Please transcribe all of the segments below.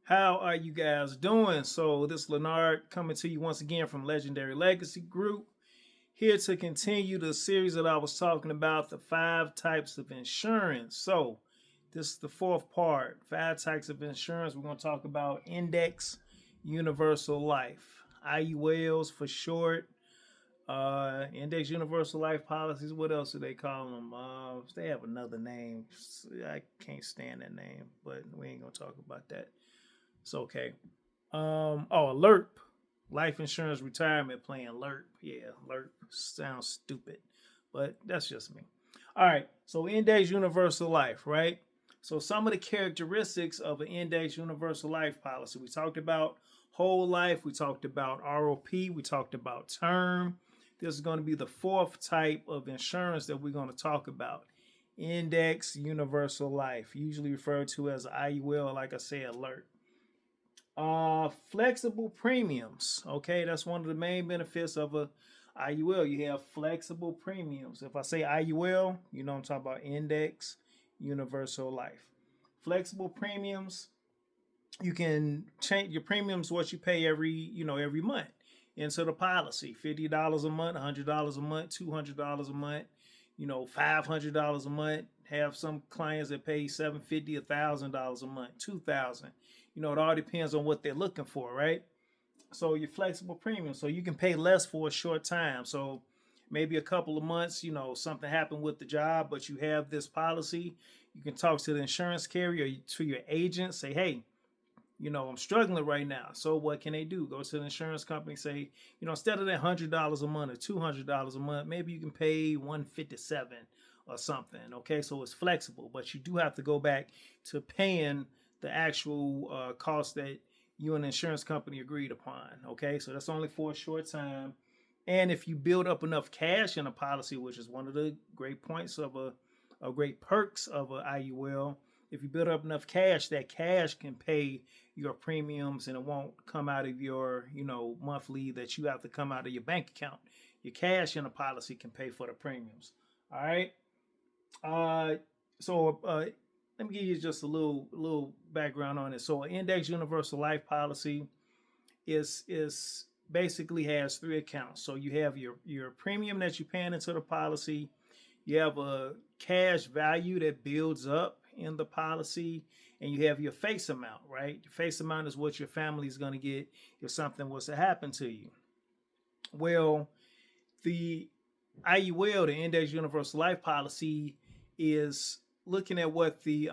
How are you guys doing? So, this is Leonard coming to you once again from Legendary Legacy Group, here to continue the series that I was talking about, the five types of insurance. So, this is the fourth part, five types of insurance. We're going to talk about index universal life, IULs for short, index universal life policies. What else do they call them? They have another name. I can't stand that name, but we ain't going to talk about that. It's okay. Alert. Life insurance retirement plan. Alert. Yeah, alert sounds stupid, but that's just me. All right. So index universal life, right? So some of the characteristics of an index universal life policy. We talked about whole life. We talked about ROP. We talked about term. This is going to be the fourth type of insurance that we're going to talk about. Index universal life, usually referred to as IUL, like I said, alert. Flexible premiums. Okay, that's one of the main benefits of a IUL. You have flexible premiums. If I say IUL, you know I'm talking about index universal life. Flexible premiums. You can change your premiums what you pay every month into the policy. $50 a month, $100 a month, $200 a month, $500 a month. Have some clients that pay $750, $1,000 a month, $2,000. It all depends on what they're looking for, right? So your flexible premium, so you can pay less for a short time. So maybe a couple of months, something happened with the job, but you have this policy. You can talk to the insurance carrier, to your agent, say, hey, I'm struggling right now. So what can they do? Go to the insurance company, say, instead of that $100 a month or $200 a month, maybe you can pay $157 or something. Okay, so it's flexible, but you do have to go back to paying the actual cost that you and the insurance company agreed upon. Okay, so that's only for a short time. And if you build up enough cash in a policy, which is one of the great points of a great perks of an IUL, if you build up enough cash, that cash can pay your premiums and it won't come out of your, monthly that you have to come out of your bank account. Your cash in a policy can pay for the premiums. All right. So let me give you just a little background on it. So an index universal life policy is basically has three accounts. So you have your premium that you're paying into the policy. You have a cash value that builds up in the policy, and you have your face amount, right? Your face amount is what your family is going to get if something was to happen to you. Well, the IUL, the Index Universal Life Policy, is looking at what the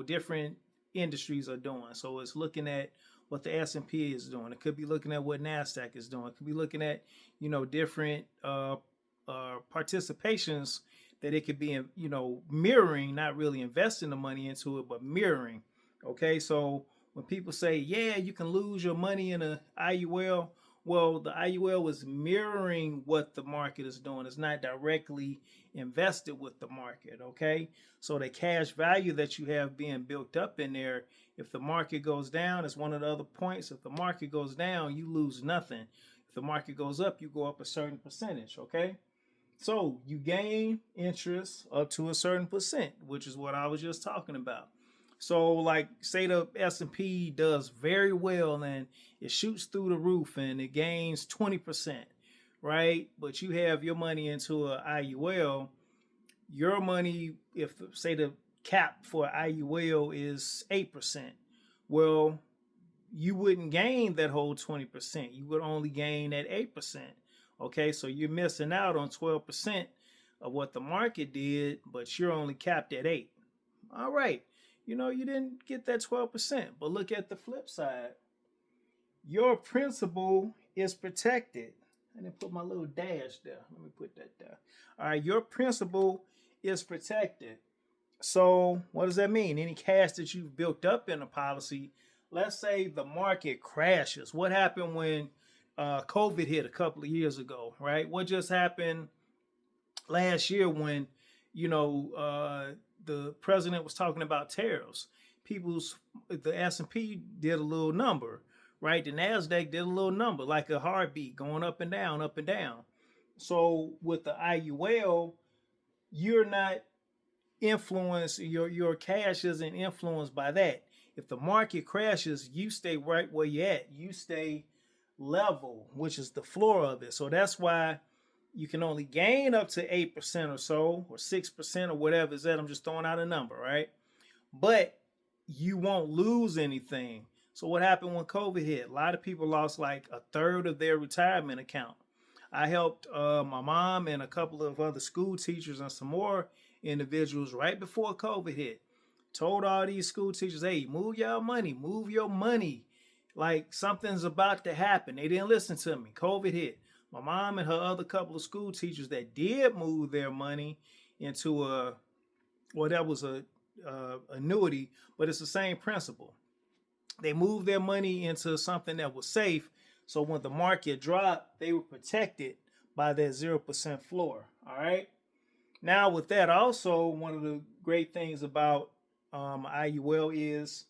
different industries are doing. So it's looking at what the S&P is doing. It could be looking at what NASDAQ is doing. It could be looking at different participations that it could be mirroring, not really investing the money into it, but mirroring. Okay, so when people say, yeah, you can lose your money in a IUL, well, the IUL is mirroring what the market is doing. It's not directly invested with the market. Okay, so the cash value that you have being built up in there, if the market goes down, it's one of the other points. If the market goes down, you lose nothing. If the market goes up, you go up a certain percentage. Okay, so you gain interest up to a certain percent, which is what I was just talking about. So like say the S&P does very well and it shoots through the roof and it gains 20%, right? But you have your money into a IUL, your money, if say the cap for IUL is 8%, well, you wouldn't gain that whole 20%. You would only gain that 8%. Okay, so you're missing out on 12% of what the market did, but you're only capped at 8. All right, you didn't get that 12%, but look at the flip side. Your principal is protected. I didn't put my little dash there. Let me put that there. All right, your principal is protected. So what does that mean? Any cash that you've built up in a policy, let's say the market crashes. What happened when COVID hit a couple of years ago, right? What just happened last year when, the president was talking about tariffs? The S&P did a little number, right? The NASDAQ did a little number, like a heartbeat going up and down, up and down. So with the IUL, you're not influenced, your cash isn't influenced by that. If the market crashes, you stay right where you're at. You stay level, which is the floor of it. So that's why you can only gain up to 8% or so, or 6% or whatever is that. I'm just throwing out a number, right? But you won't lose anything. So what happened when COVID hit? A lot of people lost like a third of their retirement account. I helped my mom and a couple of other school teachers and some more individuals right before COVID hit. Told all these school teachers, hey, move your money, move your money. Like something's about to happen. They didn't listen to me. COVID hit. My mom and her other couple of school teachers that did move their money into that was a annuity, but it's the same principle. They moved their money into something that was safe, so when the market dropped, they were protected by that 0% floor. All right. Now, with that, also one of the great things about IUL is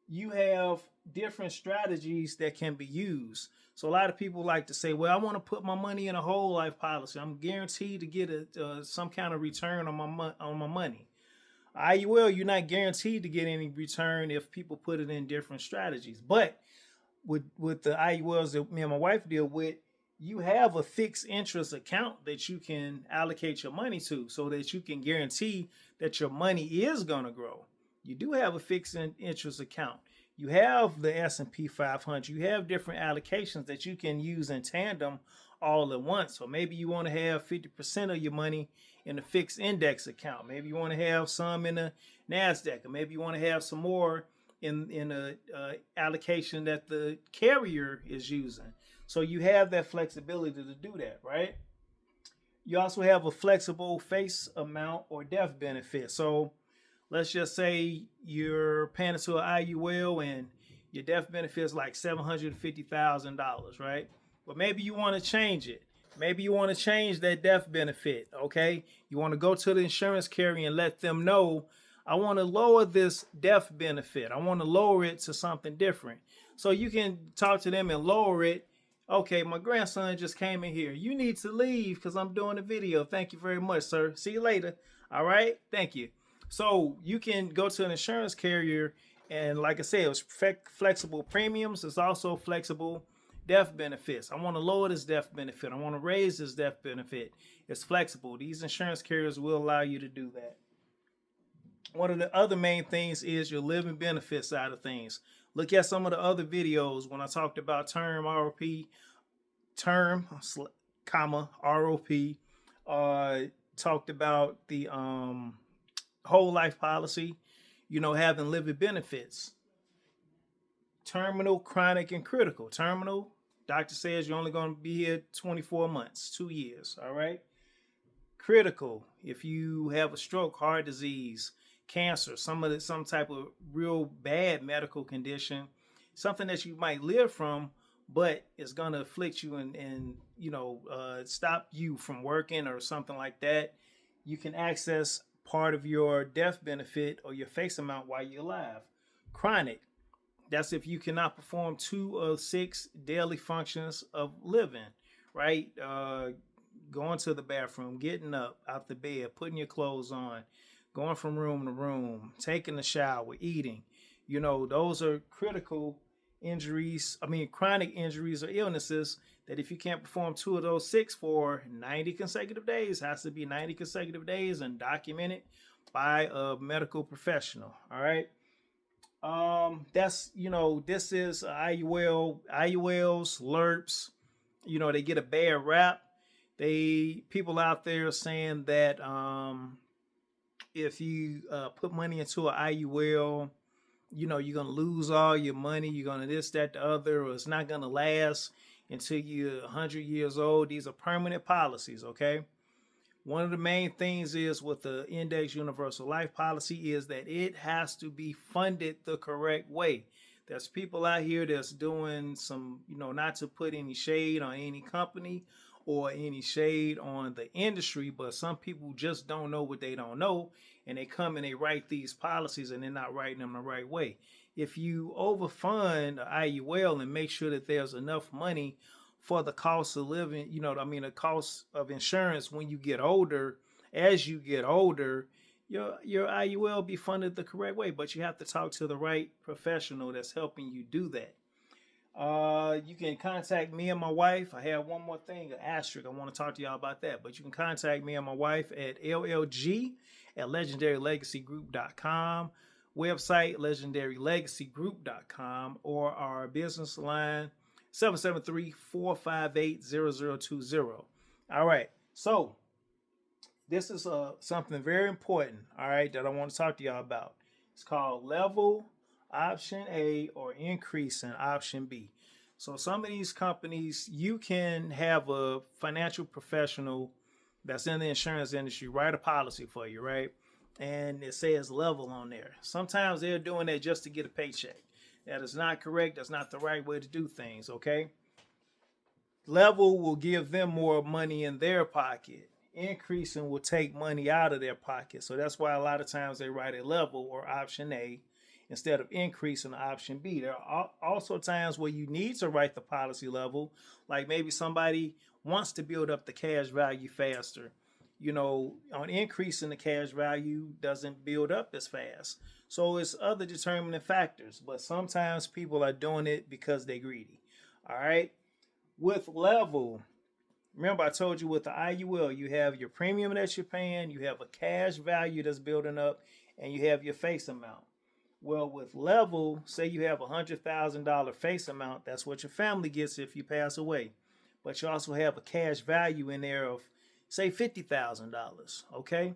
you have different strategies that can be used. So a lot of people like to say, "Well, I want to put my money in a whole life policy. I'm guaranteed to get some kind of return on my money." IUL, you're not guaranteed to get any return if people put it in different strategies. But with the IULs that me and my wife deal with, you have a fixed interest account that you can allocate your money to, so that you can guarantee that your money is going to grow. You do have a fixed interest account. You have the S&P 500. You have different allocations that you can use in tandem all at once. So maybe you want to have 50% of your money in a fixed index account. Maybe you want to have some in a NASDAQ, or maybe you want to have some more in a allocation that the carrier is using. So you have that flexibility to do that, right? You also have a flexible face amount or death benefit. So let's just say you're paying into an IUL and your death benefit is like $750,000, right? But maybe you want to change it. Maybe you want to change that death benefit, okay? You want to go to the insurance carrier and let them know, I want to lower this death benefit. I want to lower it to something different. So you can talk to them and lower it. Okay, my grandson just came in here. You need to leave because I'm doing a video. Thank you very much, sir. See you later. All right? Thank you. So you can go to an insurance carrier, and like I said, it's flexible premiums. It's also flexible death benefits. I want to lower this death benefit. I want to raise this death benefit. It's flexible. These insurance carriers will allow you to do that. One of the other main things is your living benefit side of things. Look at some of the other videos when I talked about term ROP, term, comma, ROP, talked about the whole life policy, having living benefits. Terminal, chronic, and critical. Terminal, doctor says you're only going to be here 24 months, 2 years, all right? Critical, if you have a stroke, heart disease, cancer, some type of real bad medical condition, something that you might live from, but it's going to afflict you and stop you from working or something like that, you can access part of your death benefit or your face amount while you're alive. Chronic, that's if you cannot perform 2 of 6 daily functions of living, right? Going to the bathroom, getting up out the bed, putting your clothes on, going from room to room, taking a shower, eating. Those are critical injuries. Chronic injuries or illnesses that if you can't perform 2 of those 6 for 90 consecutive days, has to be 90 consecutive days and documented by a medical professional. All right. This is IULs, LERPs, they get a bad rap. People out there saying that if you put money into an IUL, you're going to lose all your money. You're going to this, that, the other, or it's not going to last until you're 100 years old. These are permanent policies, okay? One of the main things is with the Index Universal Life policy is that it has to be funded the correct way. There's people out here that's doing some, not to put any shade on any company or any shade on the industry, but some people just don't know what they don't know, and they come and they write these policies and they're not writing them the right way. If you overfund the IUL and make sure that there's enough money for the cost of living, the cost of insurance when you get older, as you get older, your IUL be funded the correct way, but you have to talk to the right professional that's helping you do that. You can contact me and my wife. I have one more thing, an asterisk. I want to talk to y'all about that. But you can contact me and my wife at LLG at legendarylegacygroup.com, website legendarylegacygroup.com, or our business line 773-458-0020. All right. So this is something very important, all right, that I want to talk to y'all about. It's called level option A or increase in option B. So some of these companies, you can have a financial professional that's in the insurance industry write a policy for you, right? And it says level on there. Sometimes they're doing that just to get a paycheck. That is not correct. That's not the right way to do things, okay? Level will give them more money in their pocket. Increasing will take money out of their pocket. So that's why a lot of times they write a level or option A instead of increasing option B. There are also times where you need to write the policy level, like maybe somebody wants to build up the cash value faster. On increasing the cash value doesn't build up as fast. So it's other determining factors, but sometimes people are doing it because they're greedy. All right. With level, remember I told you with the IUL, you have your premium that you're paying, you have a cash value that's building up, and you have your face amount. Well, with level, say you have $100,000 face amount, that's what your family gets if you pass away. But you also have a cash value in there of, say, $50,000. Okay?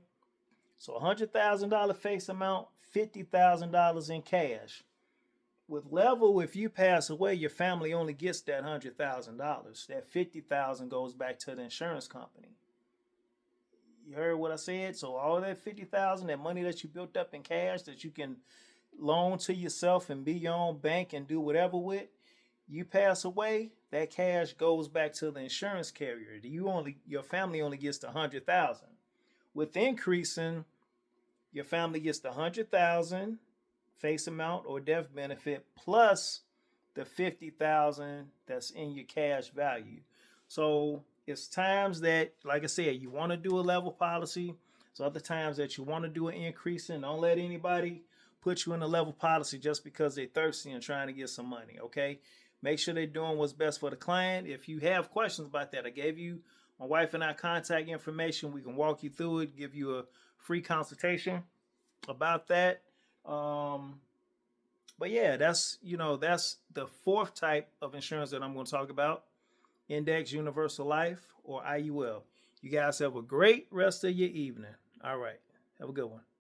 So $100,000 face amount, $50,000 in cash. With level, if you pass away, your family only gets that $100,000. That $50,000 goes back to the insurance company. You heard what I said? So all that $50,000, that money that you built up in cash that you can loan to yourself and be your own bank and do whatever with, you pass away, that cash goes back to the insurance carrier. Your family only gets the $100,000. With increasing, your family gets the $100,000 face amount or death benefit plus the $50,000 that's in your cash value. So it's times that, like I said, you want to do a level policy. So other times that you want to do an increase in. Don't let anybody put you in a level policy just because they're thirsty and trying to get some money. Okay, make sure they're doing what's best for the client. If you have questions about that, I gave you my wife and I contact information. We can walk you through it, give you a free consultation about that. But yeah, that's the fourth type of insurance that I'm going to talk about: Index Universal Life or IUL. You guys have a great rest of your evening. All right, have a good one.